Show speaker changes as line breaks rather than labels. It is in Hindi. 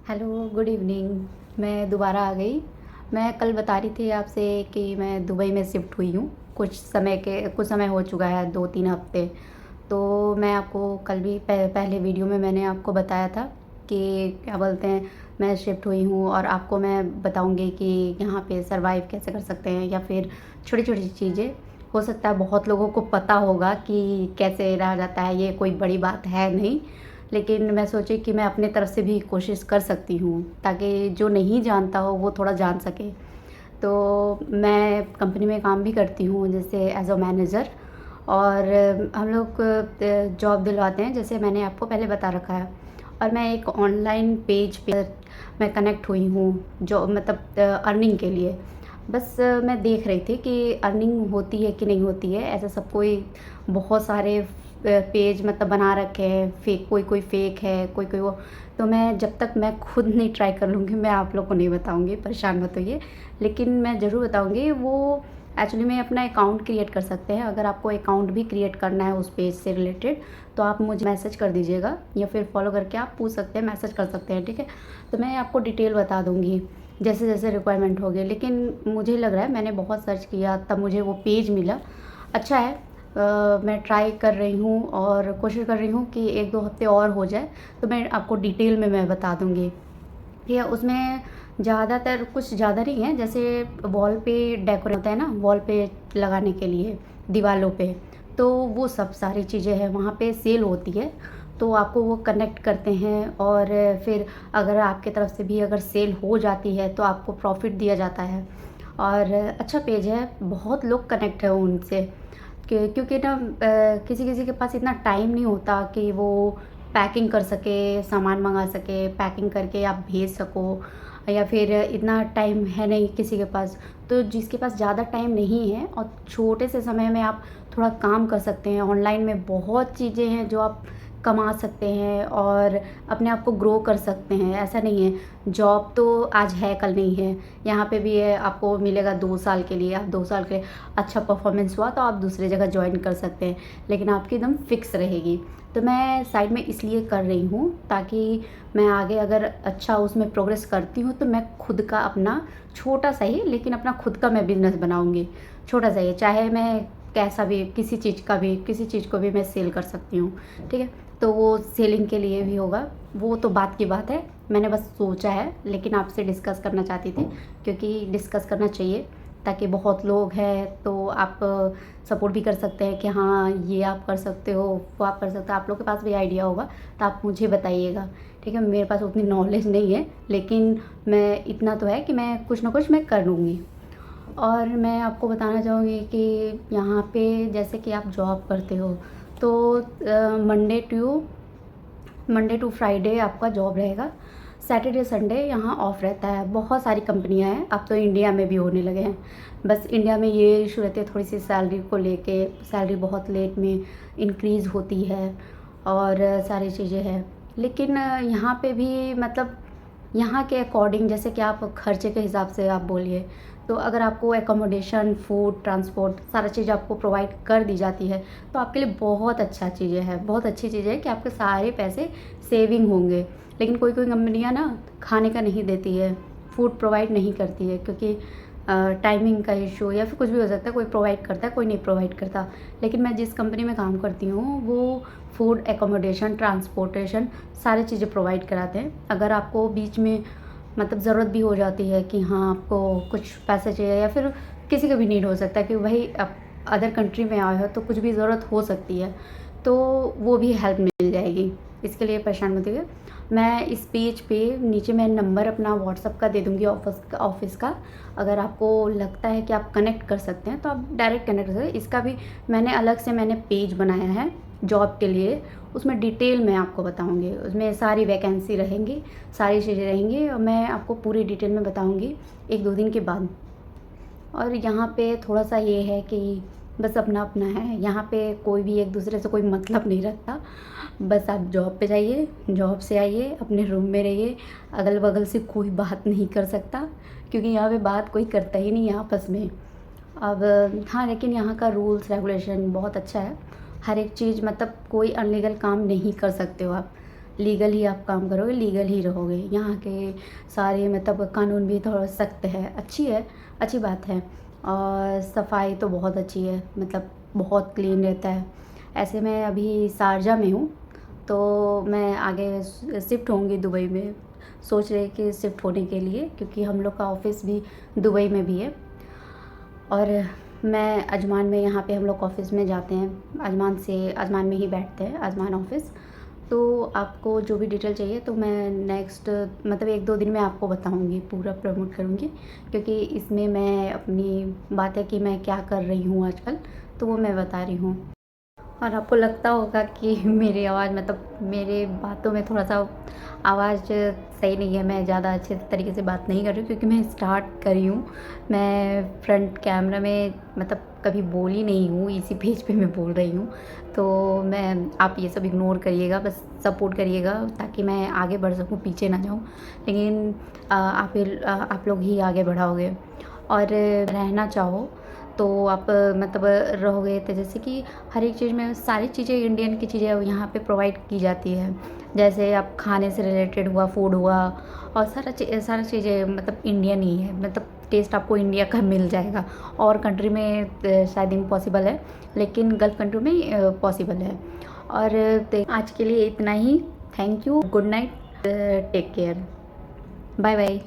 Hello, good evening. मैं दोबारा आ गई। मैं कल बता रही थी आपसे कि मैं दुबई में शिफ्ट हुई हूँ। कुछ समय हो चुका है, 2-3 हफ़्ते। तो मैं आपको कल भी पहले वीडियो में मैंने आपको बताया था कि क्या बोलते हैं, मैं शिफ्ट हुई हूँ और आपको मैं बताऊँगी कि यहाँ पे सर्वाइव कैसे कर सकते हैं, या फिर छोटी-छोटी चीज़ें। हो सकता है बहुत लोगों को पता होगा कि कैसे रहा जाता है, ये कोई बड़ी बात है नहीं। लेकिन मैं सोची कि मैं अपने तरफ से भी कोशिश कर सकती हूँ, ताकि जो नहीं जानता हो वो थोड़ा जान सके। तो मैं कंपनी में काम भी करती हूँ, जैसे एज़ अ मैनेजर। और हम लोग जॉब दिलवाते हैं, जैसे मैंने आपको पहले बता रखा है। और मैं एक ऑनलाइन पेज पे मैं कनेक्ट हुई हूँ, जो मतलब अर्निंग के लिए। बस मैं देख रही थी कि अर्निंग होती है कि नहीं होती है। ऐसा सब कोई बहुत सारे पेज मतलब बना रखे हैं, फेक, कोई फेक है, कोई वो। तो मैं जब तक मैं खुद नहीं ट्राई कर लूँगी, मैं आप लोग को नहीं बताऊँगी, परेशान मत होइए। लेकिन मैं ज़रूर बताऊँगी। वो एक्चुअली में अपना अकाउंट क्रिएट कर सकते हैं। अगर आपको अकाउंट भी क्रिएट करना है उस पेज से रिलेटेड, तो आप मुझे मैसेज कर दीजिएगा, या फिर फॉलो करके आप पूछ सकते हैं, मैसेज कर सकते हैं, ठीक है? तो मैं आपको डिटेल बता दूँगी जैसे-जैसे रिक्वायरमेंट होगी। लेकिन मुझे लग रहा है, मैंने बहुत सर्च किया तब मुझे वो पेज मिला। अच्छा है। मैं ट्राई कर रही हूँ और कोशिश कर रही हूँ कि 1-2 हफ़्ते और हो जाए, तो मैं आपको डिटेल में मैं बता दूँगी। ठीक है, उसमें ज़्यादातर कुछ ज़्यादा नहीं है, जैसे वॉल पे डेकोरेट होता है ना, वॉल पे लगाने के लिए दीवारों पे, तो वो सब सारी चीज़ें हैं, वहाँ पे सेल होती है। तो आपको वो कनेक्ट करते हैं, और फिर अगर आपकी तरफ से भी अगर सेल हो जाती है तो आपको प्रॉफ़िट दिया जाता है। और अच्छा पेज है, बहुत लोग कनेक्ट हैं उनसे। क्योंकि ना किसी-किसी के पास इतना टाइम नहीं होता कि वो पैकिंग कर सके, सामान मँगा सके, पैकिंग करके आप भेज सको, या फिर इतना टाइम है नहीं किसी के पास। तो जिसके पास ज़्यादा टाइम नहीं है और छोटे से समय में आप थोड़ा काम कर सकते हैं, ऑनलाइन में बहुत चीज़ें हैं जो आप कमा सकते हैं और अपने आप को ग्रो कर सकते हैं। ऐसा नहीं है, जॉब तो आज है कल नहीं है। यहाँ पे भी है, आपको मिलेगा 2 साल के लिए। आप 2 साल के लिए अच्छा परफॉर्मेंस हुआ तो आप दूसरी जगह जॉइन कर सकते हैं, लेकिन आपकी एकदम फिक्स रहेगी। तो मैं साइड में इसलिए कर रही हूँ ताकि मैं आगे अगर अच्छा उसमें प्रोग्रेस करती हूँ, तो मैं खुद का अपना छोटा सा ही, लेकिन अपना खुद का मैं बिज़नेस बनाऊँगी। छोटा सा ही, चाहे मैं कैसा भी, किसी चीज़ को भी मैं सेल कर सकती हूँ, ठीक है? तो वो सेलिंग के लिए भी होगा, वो तो बात की बात है। मैंने बस सोचा है, लेकिन आपसे डिस्कस करना चाहती थी, क्योंकि डिस्कस करना चाहिए, ताकि बहुत लोग हैं तो आप सपोर्ट भी कर सकते हैं कि हाँ, ये आप कर सकते हो, वो आप कर सकते हो। आप लोग के पास भी आइडिया होगा तो आप मुझे बताइएगा, ठीक है? मेरे पास उतनी नॉलेज नहीं है, लेकिन मैं इतना तो है कि मैं कुछ ना कुछ मैं कर लूँगी। और मैं आपको बताना चाहूँगी कि यहाँ पे जैसे कि आप जॉब करते हो, तो मंडे टू फ्राइडे आपका जॉब रहेगा। सैटरडे संडे यहाँ ऑफ रहता है। बहुत सारी कंपनियाँ हैं, अब तो इंडिया में भी होने लगे हैं। बस इंडिया में ये इशू रहती है थोड़ी सी सैलरी को लेके, सैलरी बहुत लेट में इंक्रीज़ होती है, और सारी चीज़ें हैं। लेकिन यहाँ पे भी मतलब यहाँ के अकॉर्डिंग, जैसे कि आप खर्चे के हिसाब से आप बोलिए, तो अगर आपको एकोमोडेशन, फूड, ट्रांसपोर्ट सारा चीज़ आपको प्रोवाइड कर दी जाती है, तो आपके लिए बहुत अच्छा चीज़ें है, बहुत अच्छी चीज़ है कि आपके सारे पैसे सेविंग होंगे। लेकिन कोई-कोई कंपनियाँ ना खाने का नहीं देती है, फूड प्रोवाइड नहीं करती है, क्योंकि टाइमिंग का इशू या फिर कुछ भी हो सकता है, कोई प्रोवाइड करता है, कोई नहीं प्रोवाइड करता। लेकिन मैं जिस कंपनी में काम करती हूँ, वो फूड, एकोमोडेशन, ट्रांसपोर्टेशन सारी चीज़ें प्रोवाइड कराते हैं। अगर आपको बीच में मतलब ज़रूरत भी हो जाती है कि हाँ, आपको कुछ पैसे चाहिए, या फिर किसी का भी नीड हो सकता है कि भाई आप अदर कंट्री में आए हो तो कुछ भी ज़रूरत हो सकती है, तो वो भी हेल्प मिल जाएगी। इसके लिए परेशान मत होइए। मैं इस पेज पे नीचे मैं नंबर अपना व्हाट्सएप का दे दूँगी, ऑफ़िस का। अगर आपको लगता है कि आप कनेक्ट कर सकते हैं, तो आप डायरेक्ट कनेक्ट कर सकते हैं। इसका भी मैंने अलग से पेज बनाया है जॉब के लिए, उसमें डिटेल मैं आपको बताऊँगी। उसमें सारी वैकेंसी रहेंगी, सारी चीज़ें रहेंगी, और मैं आपको पूरी डिटेल में बताऊँगी 1-2 दिन के बाद। और यहाँ पे थोड़ा-सा ये है कि बस अपना-अपना है, यहाँ पे कोई भी एक-दूसरे से कोई मतलब नहीं रखता। बस आप जॉब पे जाइए, जॉब से आइए, अपने रूम में रहिए, अगल-बगल से कोई बात नहीं कर सकता, क्योंकि यहाँ पे बात कोई करता ही नहीं है आपस में। अब हाँ, लेकिन यहाँ का रूल्स रेगुलेशन बहुत अच्छा है। हर एक चीज़ मतलब कोई अनलीगल काम नहीं कर सकते हो आप। लीगल ही आप काम करोगे, लीगल ही रहोगे। यहाँ के सारे मतलब कानून भी थोड़ा सख्त है, अच्छी बात है। और सफाई तो बहुत अच्छी है, मतलब बहुत क्लीन रहता है। ऐसे मैं अभी शारजा में हूँ, तो मैं आगे शिफ्ट होंगी दुबई में, सोच रहे कि शिफ्ट होने के लिए, क्योंकि हम लोग का ऑफिस भी दुबई में भी है। और मैं अजमान में, यहाँ पे हम लोग ऑफिस में जाते हैं, अजमान में ही बैठते हैं, अजमान ऑफिस। तो आपको जो भी डिटेल चाहिए तो मैं नेक्स्ट मतलब 1-2 दिन में आपको बताऊंगी, पूरा प्रमोट करूंगी, क्योंकि इसमें मैं अपनी बात है कि मैं क्या कर रही हूँ आजकल, तो वो मैं बता रही हूँ। और आपको लगता होगा कि मेरी आवाज़ मतलब मेरे बातों में थोड़ा सा आवाज़ सही नहीं है, मैं ज़्यादा अच्छे तरीके से बात नहीं कर रही हूँ, क्योंकि मैं स्टार्ट करी हूँ। मैं फ्रंट कैमरा में मतलब कभी बोली नहीं हूँ, इसी पेज पे मैं बोल रही हूँ। तो मैं आप ये सब इग्नोर करिएगा, बस सपोर्ट करिएगा, ताकि मैं आगे बढ़ सकूँ, पीछे ना जाऊँ। लेकिन आप लोग ही आगे बढ़ाओगे। और रहना चाहो तो आप मतलब रहोगे, तो जैसे कि हर एक चीज़ में सारी चीज़ें इंडियन की चीज़ें यहाँ पे प्रोवाइड की जाती है। जैसे आप खाने से रिलेटेड हुआ, फूड हुआ, और सारा चीज़ें मतलब इंडियन ही है, मतलब टेस्ट आपको इंडिया का मिल जाएगा। और कंट्री में शायद इम्पॉसिबल है, लेकिन गल्फ़ कंट्री में पॉसिबल है। और आज के लिए इतना ही। Thank you, good night, take care, bye bye.